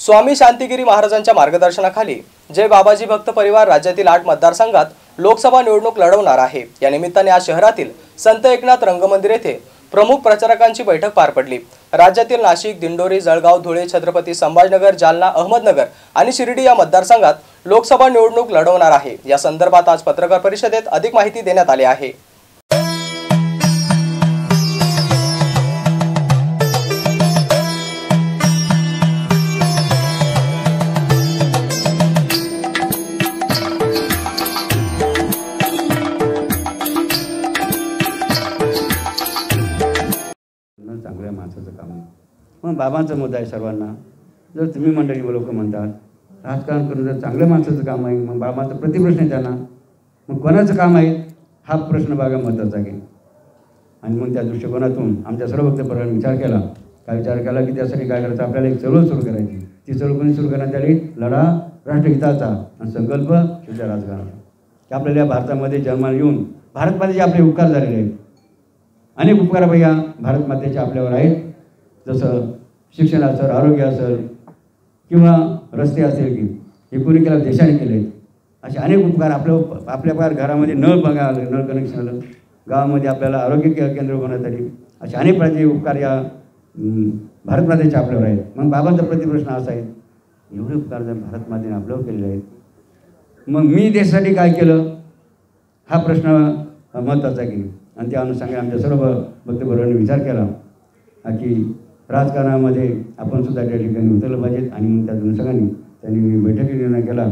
स्वामी शांतिगिरी महाराजांच्या मार्गदर्शनाखाली जय बाबाजी भक्त परिवार राज्यातील 8 मतदारसंघात लोकसभा निवडणूक लढवणार आहे। या निमित्ताने आज शहरातील संत एकनाथ रंगमंदिर येथे प्रमुख प्रचारकांची बैठक पार पडली। राज्यातील नाशिक, दिंडोरी, जळगाव, धुळे, छत्रपती संभाजीनगर, जालना, अहमदनगर आणि शिर्डी या मतदारसंघात लोकसभा निवडणूक लढवणार आहे। या संदर्भात आज पत्रकार परिषदेत अधिक माहिती देण्यात आली आहे। चांगल्या माणसाचं काम आहे। मग बाबांचा मुद्दा आहे सर्वांना। जर तुम्ही मंडळी लोक म्हणतात राजकारण करून जर चांगल्या माणसाचं काम आहे, मग बाबांचा प्रतिप्रश्न आहे त्यांना, मग कोणाचं काम आहे हा प्रश्न बागा महत्त्वाचा आहे। आणि मग त्या दृष्टिकोनातून आमच्या सर्व भक्तपरांनी विचार केला की त्यासाठी काय करायचं, आपल्याला एक चळवळ सुरू करायची। ती चळवळ कोणी सुरू करण्यात आली? लढा राष्ट्रहिताचा आणि संकल्प शुद्ध राजकारणाचा। की आपल्याला या भारतामध्ये जन्माला येऊन भारतमातेचे आपले उपकार झालेले आहेत। अनेक उपकार या भारत मातेचे आपल्यावर आहेत, जसं शिक्षण असेल, आरोग्य असेल किंवा रस्ते असेल, की हे कोणी केलं, देशाने केले। असे अनेक उपकार आपल्या घरामध्ये नळ बघा आलं, नळ कनेक्शन आलं, गावामध्ये आपल्याला आरोग्य केंद्र बनवण्यात आली। असे अनेक प्रकारचे उपकार या भारत मातेचे आपल्यावर आहेत। मग बाबांचा प्रतिप्रश्न असा आहे, एवढे उपकार जर भारत मातेने आपल्यावर केलेले आहेत, मग मी देशासाठी काय केलं हा प्रश्न महत्त्वाचा आहे की। आणि त्या अनुषंगाने आमच्या सर्व भक्तबरोबरांनी विचार केला की राजकारणामध्ये आपण सुद्धा त्या ठिकाणी उतरलं पाहिजेत। आणि मग त्या अनुषंगाने त्यांनी बैठकीत निर्णय केला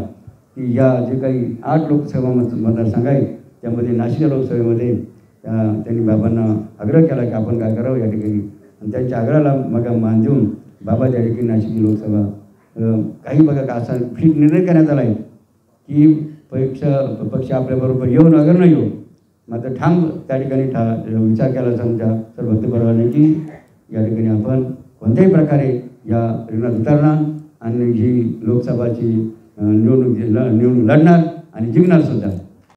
की या जे काही 8 लोकसभा मतदारसंघ आहेत त्यामध्ये नाशिक लोकसभेमध्ये त्यांनी बाबांना आग्रह केला की आपण काय करावं या ठिकाणी। आणि त्यांच्या आग्रहाला मग मान देऊन बाबा त्या ठिकाणी नाशिक लोकसभा काही बघा का असा फिट निर्णय करण्यात आला आहे की पक्ष आपल्याबरोबर येऊन अगर न येऊ, मात्र ठाम त्या ठिकाणी विचार केला आमच्या सर्व भक्तबरोबरांनी की या ठिकाणी आपण कोणत्याही प्रकारे या रिंगणात उतरणार आणि ही लोकसभाची निवडणूक लढणार आणि जिंकणार सुद्धा।